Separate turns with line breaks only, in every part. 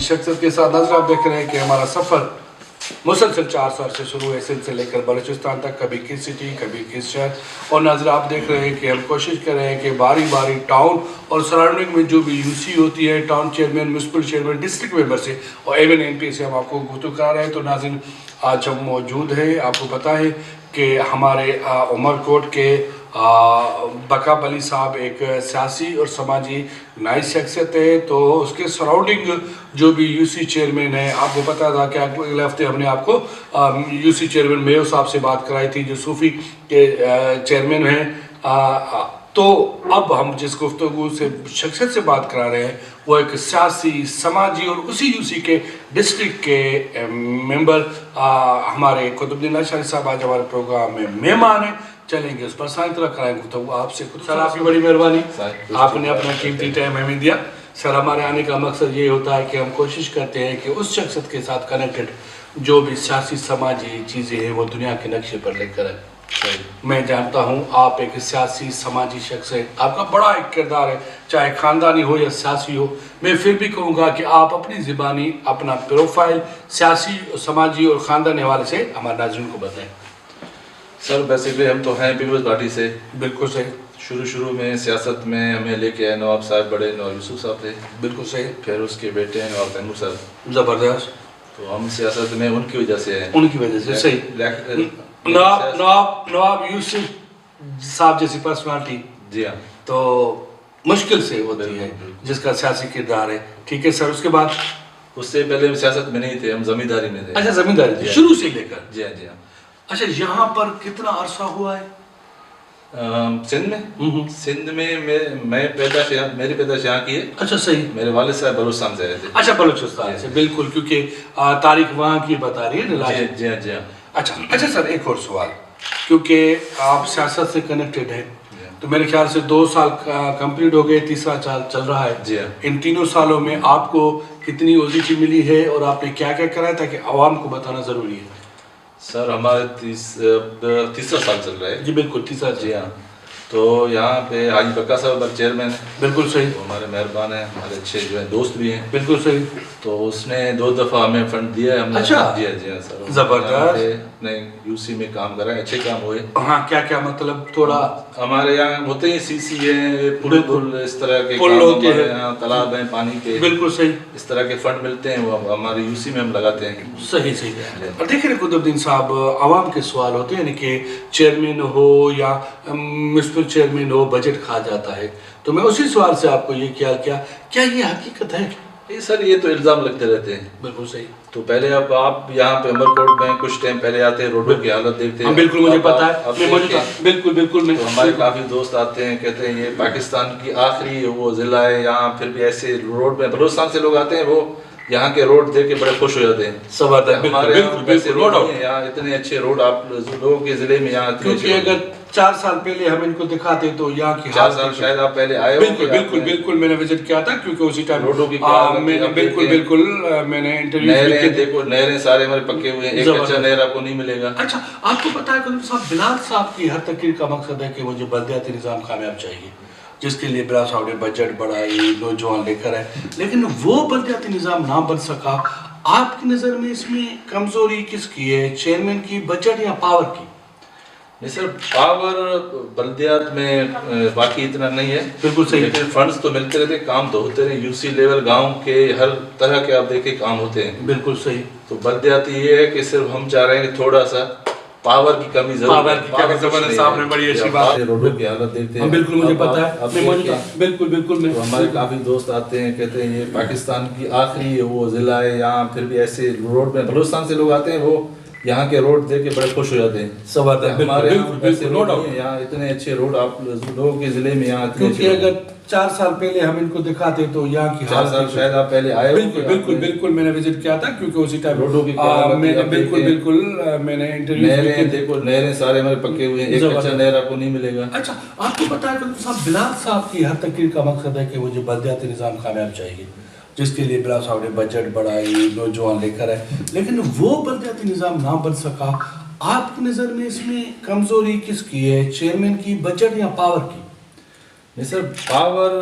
समाजी शख्सियत के साथ नजर आप देख रहे हैं कि हमारा सफ़र मुसलसल 4 साल से शुरू है, सिंध से लेकर बलूचिस्तान तक, कभी किस सिटी कभी किस शहर। और नजर आप देख रहे हैं कि हम कोशिश कर रहे हैं कि बारी बारी टाउन और सराउंडिंग में जो भी यूसी होती है, town chairman, municipal chairman, district member से और एवन एमपी से हम आपको गुफ्तगू करा रहे हैं। तो नाज़रीन, आज हम मौजूद हैं, आपको पता है कि हमारे उमरकोट के बकाब अली साहब एक सियासी और समाजी नई शख्सियत है। तो उसके सराउंडिंग जो भी यूसी चेयरमैन है, आपको पता था कि अगले हफ्ते हमने आपको यूसी चेयरमैन मेयो साहब से बात कराई थी जो सूफी के चेयरमैन हैं। तो अब हम जिस गुफ्तगू से शख्सियत से बात करा रहे हैं वो एक सियासी, समाजी और उसी यूसी के डिस्ट्रिक्ट के मेंबर हमारे कुतुबुद्दीन अशरी साहब आज हमारे प्रोग्राम में मेहमान हैं। चलेंगे उस पर सारी तरह कराएंगे तो आपसे। सर, आपकी बड़ी मेहरबानी, आपने अपना कीमती टाइम हमें दिया। सर, हमारे आने का मकसद ये होता है कि हम कोशिश करते हैं कि उस शख्सियत के साथ कनेक्टेड जो भी सियासी समाजी चीज़ें हैं वो दुनिया के नक्शे पर लेकर आए। मैं जानता हूँ आप एक सियासी समाजी शख्स है, आपका बड़ा एक किरदार है, चाहे ख़ानदानी हो या सियासी हो। मैं फिर भी कहूँगा कि आप अपनी ज़बानी अपना प्रोफाइल सियासी, समाजी और ख़ानदानी हवाले से हमारे नाज़रीन को बताएं।
सर, बेसिकली हम तो हैं पीपल्स पार्टी से।
बिल्कुल सही।
शुरू में सियासत में हमें लेके आए नवाब साहब, बड़े नवाब यूसुफ साहब थे।
बिल्कुल सही।
फिर उसके बेटे हैं नवाब तैमूर साहब।
ज़बरदस्त।
तो हम सियासत में उनकी वजह से हैं।
उनकी वजह से सही। नवाब यूसुफ साहब जैसी पर्सनालिटी, जी हाँ, तो मुश्किल से होती है जिसका सियासी किरदार है। ठीक है सर, उसके बाद?
उससे पहले हम सियासत में नहीं थे, हम जमींदारी में थे।
अच्छा, जमींदारी थे शुरू से लेकर?
जी हाँ, जी हाँ।
अच्छा, यहाँ पर कितना अरसा हुआ है?
सिंध में? सिंध में मैं पैदाश, मेरी पैदाश यहाँ की है।
अच्छा, सही।
मेरे वालिद साहब बलूचिस्तान से आए थे।
अच्छा, बलूचिस्तान से, बिल्कुल, क्योंकि तारीख वहाँ की बता रही है।
जी हाँ, जी हाँ।
अच्छा सर, एक और सवाल, क्योंकि आप सियासत से कनेक्टेड हैं तो मेरे ख्याल से 2 साल कंप्लीट हो गए, तीसरा साल चल रहा है।
जी हाँ।
इन 3 सालों में आपको कितनी ओजिटी मिली है और आपने क्या क्या कराया ताकि आवाम को बताना ज़रूरी है?
सर, हमारे तीसरा साल चल रहा है।
जी बिल्कुल, तीसरा।
जी हाँ। तो यहाँ पे हाजी बक्का साहब चेयरमैन है।
बिल्कुल सही।
तो हमारे मेहरबान हैं, हमारे अच्छे जो है दोस्त भी हैं।
बिल्कुल सही।
तो उसने 2 दफ़ा हमें फंड दिया है हमने।
अच्छा।
जी हाँ सर,
ज़बरदस्त।
ने यूसी में काम करा है, अच्छे काम हुए।
हाँ, क्या क्या मतलब थोड़ा?
हमारे यहाँ होते हैं सीसी है, पुल इस तरह के
पुल होते हैं,
तालाब हैं पानी के।
बिल्कुल सही।
इस तरह के फंड मिलते हैं, वो हमारे यूसी में हम लगाते हैं।
सही। और देखिए कुतुबुद्दीन साहब, आवाम के सवाल होते हैं कि चेयरमैन हो या म्यूनसिपल चेयरमैन हो, बजट खा जाता है। तो मैं उसी सवाल से आपको ये क्या ये हकीकत है?
सर, ये तो इल्ज़ाम लगते रहते हैं।
बिल्कुल सही।
तो पहले अब आप यहाँ पे उमरकोट में कुछ टाइम पहले आते हैं, रोडों की हालत देखते हैं।
बिल्कुल, मुझे पता है, मैं मौजूद था। बिल्कुल।
तो हमारे काफ़ी दोस्त आते हैं, कहते हैं ये पाकिस्तान की आखिरी वो ज़िला है यहाँ। फिर भी ऐसे रोड में बलूचिस्तान से लोग आते हैं, वो यहाँ के रोड देख के बड़े खुश हो जाते हैं।
सब आता है।
हमारे रोड यहाँ इतने अच्छे रोड आप लोगों के ज़िले में यहाँ,
क्योंकि अगर 4 साल पहले हम इनको दिखाते तो यहाँ की
4 साल शायद आप पहले आए हो।
बिल्कुल मैंने विजिट किया था, क्योंकि उसी टाइम
रोडों की
बिल्कुल मैंने इंटरव्यू
देखो, नहरें सारे हमारे पक्के हुए हैं, एक अच्छा नहर आपको नहीं मिलेगा।
अच्छा, आपको पता है साहब, बिलाल साहब की हर तकरीर का मकसद है कि मुझे बल्दियाती निज़ाम कामयाब चाहिए, जिसके लिए बिलाल साहब ने बजट बढ़ाई, नौजवान लेकर आए, लेकिन वो बल्दियाती निज़ाम ना बन सका। आपकी नज़र में इसमें कमज़ोरी किसकी है, चेयरमैन की, बजट या पावर की?
नहीं सर, पावर बल्दियात में बाकी इतना नहीं है।
बिल्कुल सही।
लेकिन फंड्स तो मिलते रहते, काम तो होते रहे। यूसी लेवल गांव के हर तरह के आप देखें काम होते हैं।
बिल्कुल सही। तो
बल्दियाती ये है कि सिर्फ हम चाह रहे हैं कि थोड़ा सा पावर की कमी जरूर है।
साहब ने बड़ी अच्छी बात है।
रोडों की हालत देखते हैं।
बिल्कुल, मुझे पता है, मैं मौजूद था। बिल्कुल।
तो हमारे काफ़ी दोस्त आते हैं, कहते हैं ये पाकिस्तान की आखिरी वो ज़िला है यहाँ। फिर भी ऐसे रोड में बलूचिस्तान से लोग आते हैं, वो यहाँ के रोड देख के बड़े खुश हो जाते हैं।
सब आता है।
हमारे यहाँ इतने अच्छे रोड आप लोगों के ज़िले में यहाँ,
क्योंकि अगर 4 साल पहले हम इनको दिखाते तो यहाँ की
4 साल शायद आप पहले आए हो।
बिल्कुल मैंने विजिट किया था, क्योंकि उसी टाइम
रोडों की
बिल्कुल मैंने इंटरव्यू
देखो, नहरें सारे हमारे पक्के हुए हैं, एक अच्छा नहर आपको नहीं मिलेगा।
अच्छा, आपको पता है साहब, बिलाल साहब की हर तकरीर का मकसद है कि मुझे बल्दियाती निज़ाम कामयाब चाहिए, जिसके लिए बिलाल साहब ने बजट बढ़ाई, नौजवान लेकर आए, लेकिन वो बल्दियाती निज़ाम ना बन सका। आपकी नज़र में इसमें कमज़ोरी किसकी है, चेयरमैन की, बजट या पावर की?
नहीं सर, पावर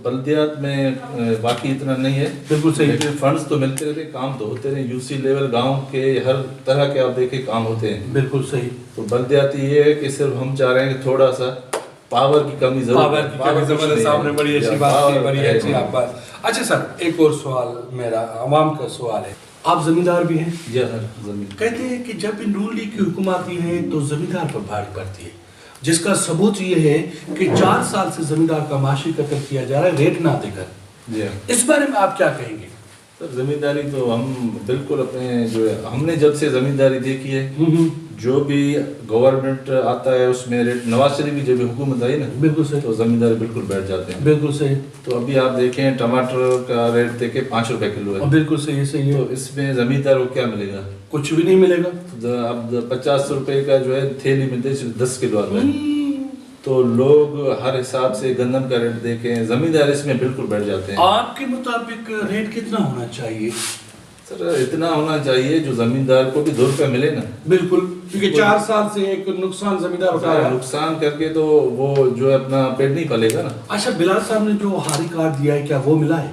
बल्दियात में बाकी इतना नहीं है,
बिल्कुल सही।
लेकिन फंड्स तो मिलते रहते, काम तो होते रहे, यूसी लेवल गांव के हर तरह के आप देखें काम होते हैं।
बिल्कुल सही।
तो बल्दियाती ये है कि सिर्फ हम चाह रहे हैं कि थोड़ा सा पावर की कमी जरूर
पावर की कमी जबरदस्त, आपने बड़ी अच्छी बात की, बड़ी अच्छी आप बात। अच्छा सर, एक और सवाल मेरा आवाम का सवाल है, आप जमींदार भी हैं?
जी सर, जमीन
कहते हैं कि जब भी नून लीग की हुकूमत आती है तो जमींदार पर भारी पड़ती है, जिसका सबूत ये है कि 4 साल से जमींदार का माशी कत्ल किया जा रहा है रेट ना देकर।
जी
इस बारे में आप क्या कहेंगे?
सर, जमींदारी तो हम बिल्कुल अपने जो है, हमने जब से जमींदारी देखी है, जो भी गवर्नमेंट आता है उसमें रेट, नवाज शरीफ की जब भी हुकूमत आई ना,
बिल्कुल सही,
तो जमींदारी बिल्कुल बैठ जाते हैं।
बिल्कुल सही।
तो अभी आप देखें टमाटर का रेट देखें 5 रुपए किलो है,
बिल्कुल सही, सही है।
तो इसमें जमींदार को क्या मिलेगा?
कुछ भी नहीं मिलेगा।
तो अब 50 रुपए का जो है थैली मिलती है, सिर्फ 10 किलो आता है। तो लोग हर हिसाब से गंदम का रेट देखें, जमींदार इसमें बिल्कुल बैठ जाते हैं।
आपके मुताबिक रेट कितना होना चाहिए?
सर, इतना होना चाहिए जो जमींदार को भी 2 रुपए मिले ना।
बिल्कुल, क्योंकि 4 साल से एक नुकसान जमींदार उठा रहा है।
नुकसान करके तो वो जो है अपना पेट नहीं पालेगा ना।
अच्छा, बिलाल साहब ने जो हारी कार्ड दिया है, क्या वो मिला है?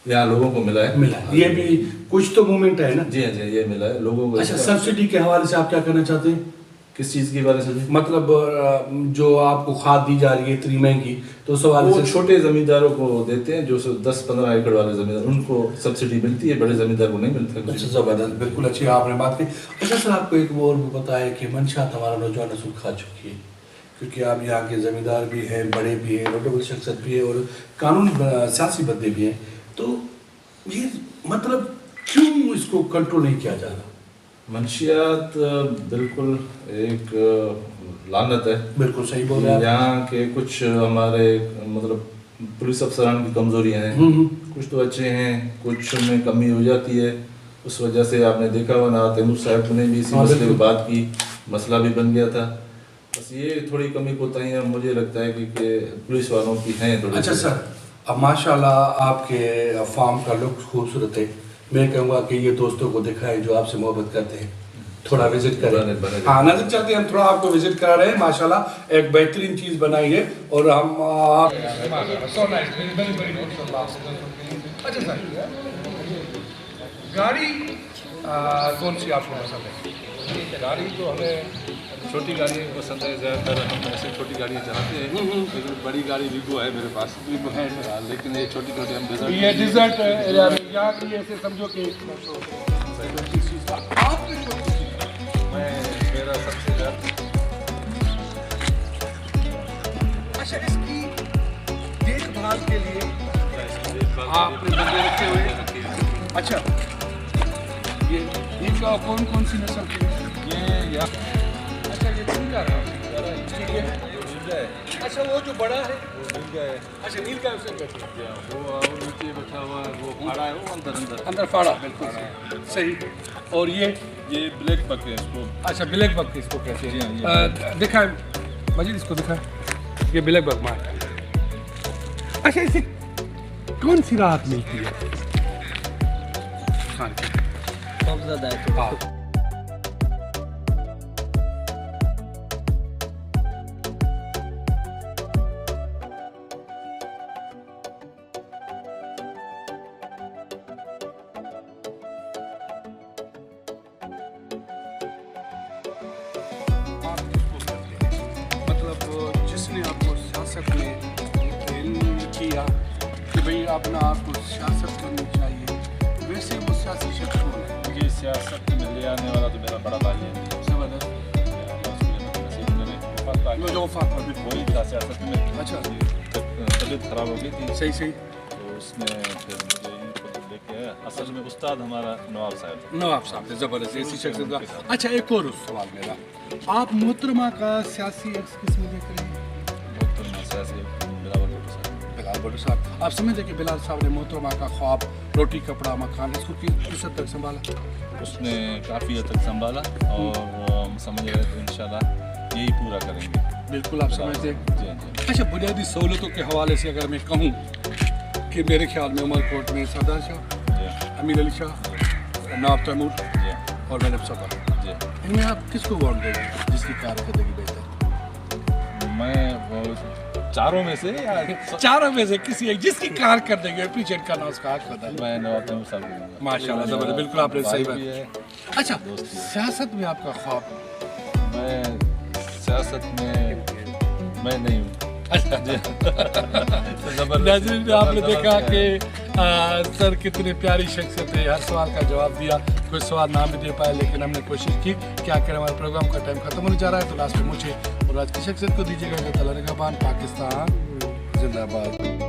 यहाँ लोगों को मिला है,
मिला है। ये भी कुछ तो मूवमेंट है ना?
जी हाँ, जी ये मिला है लोगों को।
अच्छा, सब्सिडी के हवाले से आप क्या कहना चाहते हैं?
किस चीज़ के बारे में?
मतलब जो आपको खाद दी जा रही है इतनी महंगी, तो सवाल
वो छोटे जमींदारों को देते हैं, जो 10-15 एकड़ वाले जमींदार, उनको सब्सिडी मिलती है, बड़े जमींदार को नहीं मिलता।
अच्छा, जबरदस्त, बिल्कुल अच्छी आपने बात की। अच्छा सर, आपको एक और भी पता है कि मंशात हमारा नौजवान नस्ल खा चुकी है, क्योंकि आप यहाँ के जमींदार भी हैं, बड़े भी हैं, नोटेबल शख्सियत भी है और कानूनी सियासी बंदे भी हैं, तो ये मतलब क्यों इसको कंट्रोल नहीं किया जा रहा?
मंशियात बिल्कुल एक लानत है।
बिल्कुल सही बोल रहे हैं।
यहाँ के कुछ हमारे मतलब पुलिस अफसरान की कमजोरियाँ हैं, कुछ तो अच्छे हैं, कुछ में कमी हो जाती है। उस वजह से आपने देखा हुआ ना, तैमूर साहब ने भी इसी मसले की बात की, मसला भी बन गया था। बस ये थोड़ी कमी कोताहियाँ मुझे लगता है कि पुलिस वालों की हैं थोड़ी।
अच्छा सर, अब माशाल्लाह आपके फार्म का लुक खूबसूरत है, मैं कहूँगा कि ये दोस्तों को दिखाएं जो आपसे मोहब्बत करते हैं, थोड़ा विजिट करें। हाँ, नजर चलते हैं, हम थोड़ा आपको विजिट करा रहे हैं। माशाल्लाह एक बेहतरीन चीज़ बनाई है और हम आप अच्छा सर, गाड़ी कौन सी आपको पसंद है?
गाड़ी तो हमें छोटी गाड़ी पसंद है, ज़्यादातर हम ऐसे छोटी गाड़ी चलाते हैं, लेकिन बड़ी गाड़ी वीगो है मेरे पास, वीगो है, लेकिन ये छोटी छोटी हम डिजर्ट,
ये डिजर्ट एरिया में यहाँ की ऐसे समझो कि
मैं मेरा सबसे ज़्यादा।
अच्छा, इसकी देखभाल के लिए आपने बंदे रखे हुए हैं? अच्छा, ये इनका कौन कौन सी नस्ल की है?
ये यहाँ
अच्छा, ये नीलगा है, ठीक है। अच्छा, वो जो बड़ा है
है,
अच्छा नीलगा उसे कहते हैं।
वो नीचे बैठा हुआ है, वो फाड़ा है, वो अंदर अंदर
अंदर फाड़ा, बिल्कुल सही। और ये
ब्लैक बक है इसको।
अच्छा, ब्लैक बक इसको कहते
जी
हैं।
हाँ,
दिखाएं मजीद, इसको दिखाएं, ये ब्लैक बक मार। अच्छा, इसे कौन सी राहत मिलती है?
बहुत ज़्यादा है।
हाँ, मतलब जिसने आपको सियासत में किया कि भाई अपना आपको सियासत करनी चाहिए, वैसे वो सियासी शख्स कौन है?
क्योंकि सियासत में ले आने वाला तो मेरा बड़ा भाई है,
जबरदस्त। जो वफात हुआ, बिल्कुल।
वही था सियासत में।
अच्छा।
तबीयत खराब हो गई थी,
सही सही।
तो उसने फिर मुझे इनको लेके आया। असल में उस्ताद हमारा नवाब साहब।
नवाब साहब थे, जबरदस्त ऐसी शख्सियत का। अच्छा, एक और सवाल मेरा, आप मोहतरमा का सियासी अक्स किस में देख रहे हैं? बिलाल भुट्टो साहब, आप समझते कि बिलाल साहब ने मोहतरमा का ख्वाब रोटी कपड़ा मकान इसको किस हद तक संभाला?
उसने काफ़ी हद तक संभाला और हम समझ रहे थे इंशाल्लाह यही पूरा करेंगे।
बिल्कुल, आप समझते हैं।
जी जी।
अच्छा, बुनियादी सहूलतों के हवाले से अगर मैं कहूँ कि मेरे ख्याल में उमरकोट में सरदार शाह,
जी
अमीर अली शाह, नवाब तैमूर
जी
और मैनब सफर,
जी।
इनमें आप किसको वोट देंगे जिसकी कारकर्दगी बेहतर?
मैं वो चारों में से या
चारों में से किसी एक जिसकी कार कर देंगे एप्रिशिएट करना उसका हक होता है।
मैं नवाब तैमूर साहब को दूंगा।
माशाल्लाह जबरदस्त, बिल्कुल आपने सही
भाई भी
बात।
है।
अच्छा, सियासत में आपका ख्वाब?
मैं सियासत में मैं नहीं हूँ।
नाज़रीन, आपने देखा कि सर कितनी प्यारी शख्सियत है, हर सवाल का जवाब दिया, कोई सवाल ना भी दे पाए लेकिन हमने कोशिश की। क्या करें, हमारे प्रोग्राम का टाइम खत्म होने जा रहा है, तो लास्ट में मुझे और आज की शख्सियत को दीजिएगा। ताला निगहबान, पाकिस्तान जिंदाबाद।